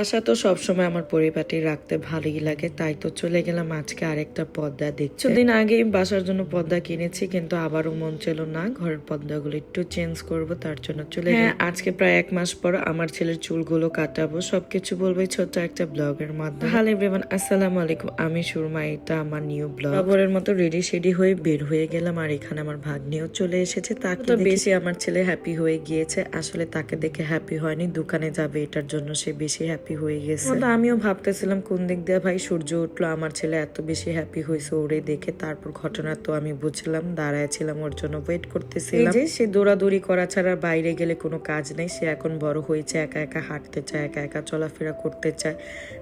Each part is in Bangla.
বাসা তো সবসময় আমার পরিপাটি রাখতে ভালোই লাগে, তাই তো চলে গেলাম আজকে আরেকটা পর্দা দেখতে। কিছুদিন আগেই বাসার জন্য পর্দা কিনেছি, কিন্তু আবারও মন ছিল না ঘরের পর্দাগুলো একটু চেঞ্জ করব, তার জন্য চলে গেলাম। আজকে প্রায় 1 মাস পর আমার ছেলের চুলগুলো কাটাবো, সবকিছু বলবো ছোট্ট একটা ব্লগের মাধ্যমে। হ্যালো এভরিওয়ান, আসসালামু আলাইকুম, আমি সুরমা, এটা আমার নিউ ব্লগ। খবরের মতো রেডি শেডি হয়ে বের হয়ে গেলাম, আর এখানে আমার ভাগ্নিও চলে এসেছে। তাকে তো বেশি আমার ছেলে হ্যাপি হয়ে গিয়েছে, আসলে তাকে দেখে হ্যাপি হয়নি, দোকানে যাবে এটার জন্য সে বেশি হ্যাপি হয়ে গেছে। তো আমিও ভাবতেছিলাম কোন দিক দিয়ে ভাই সূর্য উঠলো, আমার ছেলে এত বেশি হ্যাপি হয়েছে ওরে দেখে। তারপর ঘটনা তো আমি বুঝলাম, দাঁড়ায়ছিলাম ওর জন্য ওয়েট করতেছিলাম। যে সে দৌড়াদৌড়ি করা ছাড়া বাইরে গেলে কোনো কাজ নেই, সে এখন বড় হয়েছে, একা একা হাঁটতে চায়, একা একা চলাফেরা করতে চায়,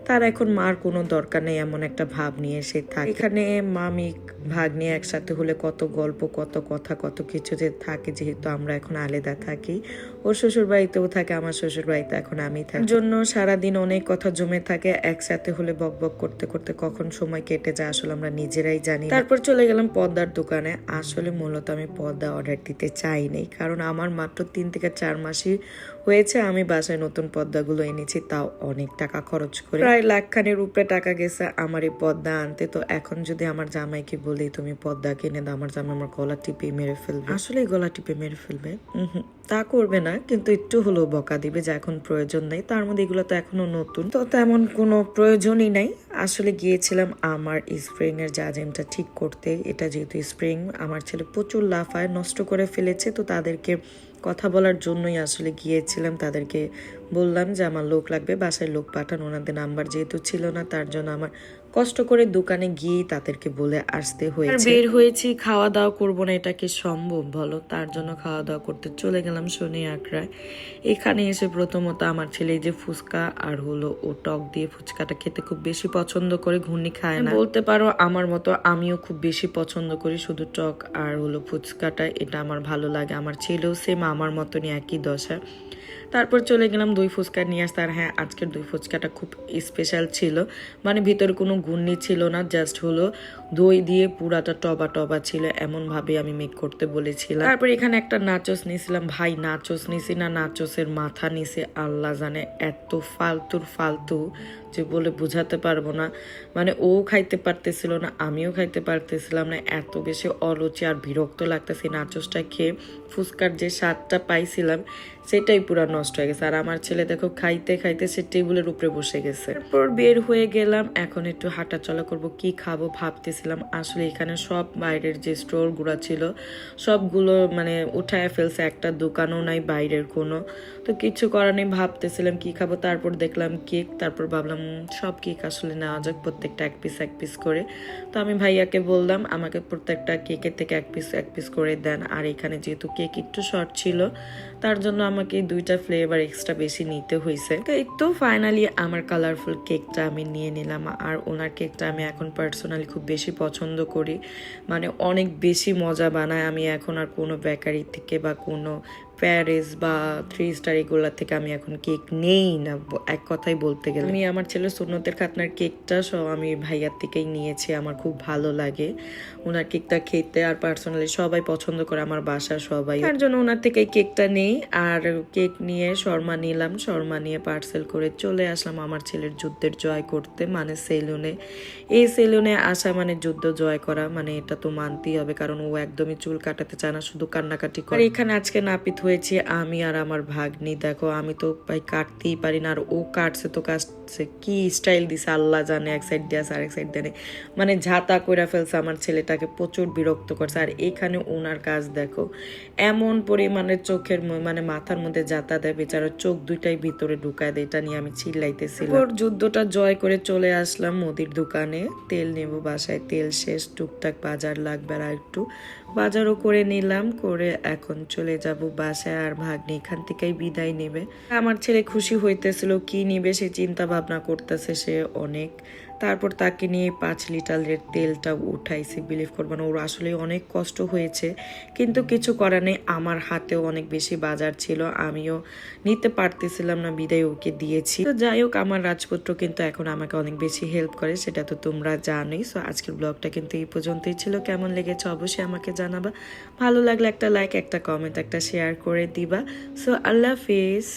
তার এখন মার কোনো দরকার নেই এমন একটা ভাব নিয়ে সে থাকে। এখানে মামি ভাগ্নি একসাথে হলে কত গল্প, কত কথা, কত কিছু যে থাকে, যেহেতু আমরা এখন আলাদা থাকি। ওর শ্বশুর বাড়িতেও থাকে, আমার শ্বশুর বাড়িতে এখন আমি থাকি, জন্য সারাদিন অনেক কথা জমে থাকে। একসাথে হলে বক বক করতে করতে কখন সময় কেটে যায় আসলে আমরা নিজেরাই জানি। তারপর চলে গেলাম পর্দার দোকানে। আসলে মূলত আমি পর্দা অর্ডার দিতে চাইনি, কারণ আমার মাত্র 3 থেকে 4 মাসই হয়েছে আমি বাসায় নতুন পর্দাগুলো এনেছি, তাও অনেক টাকা খরচ করে, প্রায় লাখখানের উপরে টাকা গেছে আমার এই পর্দা আনতে। তো এখন যদি আমার জামাইকে বলি তুমি পর্দা কিনে দাও, আমার জামাই আমার গলা টিপে মেরে ফেলবে, আসলে গলা টিপে মেরে ফেলবে। তা করবে না, কিন্তু একটু হলেও বকা দিবে যে এখন প্রয়োজন নেই। তার মধ্যে এগুলো তো এখনো নতুন, তো তেমন কোনো প্রয়োজনই নাই। আসলে গিয়েছিলাম আমার স্প্রিং এর জাজিমটা ঠিক করতে। এটা যেহেতু স্প্রিং, আমার ছেলে প্রচুর লাফায়, নষ্ট করে ফেলেছে, তো তাদেরকে কথা বলার জন্যই আসলে গিয়েছিলাম। তাদেরকে বললাম যে আমার লোক লাগবে, বাসায় লোক পাঠান। ওনাদের নাম্বার যেহেতু ছিল না, তার জন্য আমার কষ্ট করে দোকানে গিয়ে তাদেরকে বলে আসতে হয়েছে। বের হয়েছি, খাওয়া দাওয়া করবো না, এটা কি সম্ভব বলো? তার জন্য খাওয়া দাওয়া করতে চলে গেলাম শনি আখড়ায়। এখানে এসে প্রথমত আমার ছেলে যে ফুচকা আর হলো ও টক দিয়ে ফুচকাটা খেতে খুব বেশি পছন্দ করে, ঘুগনি খায় না। বলতে পারো আমার মতো আমিও খুব বেশি পছন্দ করি শুধু টক আর হলো ফুচকাটা, এটা আমার ভালো লাগে। আমার ছেলেও সেম আমার মতনই একই দশা। তারপর চলে গেলাম দই ফুচকা নিয়ে আসতে। আর হ্যাঁ, আজকের দই ফুচকাটা খুব স্পেশাল ছিল, মানে ভিতরে কোনো গুন্নি ছিল না, জাস্ট হলো দই দিয়ে পুরাটা টবা টবা ছিল, এমন ভাবে আমি মেক করতে বলেছিলাম। তারপর এখানে একটা নাচোস নিয়েছিলাম। ভাই নাচোস নিছি না নাচোসের মাথা নিছে আল্লাহ জানে, এত ফালতুর ফালতু যে বলে বুঝাতে পারবো না। মানে ও খাইতে পারতেছিল না, আমিও খাইতে পারতেছিলাম না, এত বেশি অরুচি আর বিরক্ত লাগতেছে। নাচোসটা খেয়ে ফুচকার যে স্বাদটা পাইছিলাম সেটাই পুরো নষ্ট হয়ে গেছে। আর আমার ছেলে দেখো খাইতে খাইতে সে টেবিলের উপরে বসে গেছে। তারপর বের হয়ে গেলাম, এখন একটু হাঁটা চলা করবো। কি খাবো ভাবতেছিলাম, আসলে এখানে সব বাইরের যে স্টোর গুলা ছিল সবগুলো মানে উঠায় ফেলছে, একটা দোকানও নাই বাইরের কোনো। তো কিছু করার নেই, ভাবতেছিলাম কি খাবো। তারপর দেখলাম কেক, তারপর ভাবলাম সব কেক আসলে নেওয়া যাক, প্রত্যেকটা এক পিস করে। তো আমি ভাইয়াকে বললাম আমাকে প্রত্যেকটা কেকের থেকে এক পিস করে দেন। আর এখানে যেহেতু কেক একটু শর্ট ছিল, তার জন্য আমাকে 2টা ফ্লেভার এক্সট্রা বেশি নিতে হয়েছে। তো ফাইনালি আমার কালারফুল কেকটা আমি নিয়ে নিলাম। আর ওনার কেকটা আমি এখন পার্সোনালি খুব বেশি পছন্দ করি, মানে অনেক বেশি মজা বানায়। আমি এখন আর কোনো বেকারি থেকে বা কোনো প্যারিস বা 3 স্টার এগুলা থেকে আমি এখন কেক নেই না, এক কথাই বলতে গেলে। আমি আমার ছেলের সুন্নতের খাতনার কেকটা সব আমি ভাইয়ার থেকেই নিয়েছি, আমার খুব ভালো লাগে ওনার কেকটা খেতে। আর পার্সোনালি সবাই পছন্দ করে আমার বাসার সবাই, তার জন্য ওনার থেকেই কেকটা নেই। আর কেক নিয়ে শর্মা নিলাম, শর্মা নিয়ে পার্সেল করে চলে আসলাম আমার ছেলের যুদ্ধের জয় করতে, মানে সেলুনে। এই সেলুনে আসা মানে যুদ্ধ জয় করা, মানে এটা তো মানতেই হবে, কারণ ও একদমই চুল কাটাতে চায় না, শুধু কান্নাকাটি করে। এখানে আজকে নাপিত হয়েছে আমি আর আমার ভাগ্নি। দেখো আমি তো ভাই কাটতেই পারি না, আর ও কাটছে তো কাটছে, কি স্টাইল দিছে আল্লাহ জানে, এক সাইড দিয়ে আর এক সাইড দিয়ে, মানে ঝাঁতা করে ফেলছে আমার ছেলেটাকে, প্রচুর বিরক্ত করছে। আর এখানে ওনার কাজ দেখো, এমন পরিমাণে চোখের মানে মাথার মধ্যে জাতা দেয়, বেচারা চোখ দুইটাই ভিতরে ঢুকায় দেয়, এটা নিয়ে আমি চিল্লাইতেছিলাম। ওর যুদ্ধটা জয় করে চলে আসলাম মুদির দোকানে, তেল নেব বাসায়, তেল শেষ, টুকটাক বাজার লাগবে, আর একটু বাজারও করে নিলাম, করে এখন চলে যাব বাসায়। আর ভাগ্নি এখান থেকেই বিদায় নেবে। আমার ছেলে খুশি হইতেছিল, কি নিবে সে চিন্তা ভাবনা করতেছে সে অনেক। তারপর তাকে নিয়ে 5 লিটারের তেলটা উঠাইছি, বিলিভ করবো না, ওর আসলে অনেক কষ্ট হয়েছে, কিন্তু কিছু করার নেই। আমার হাতেও অনেক বেশি বাজার ছিল, আমিও নিতে পারতেছিলাম না, বিদায় ওকে দিয়েছি। তো যাই হোক, আমার রাজপুত্র কিন্তু এখন আমাকে অনেক বেশি হেল্প করে, সেটা তো তোমরা জানোই। সো আজকের ব্লগটা কিন্তু এই পর্যন্তই ছিল, কেমন লেগেছে অবশ্যই আমাকে জানাবা, ভালো লাগলে একটা লাইক, একটা কমেন্ট, একটা শেয়ার করে দিবা। সো আল্লাহ হাফিজ।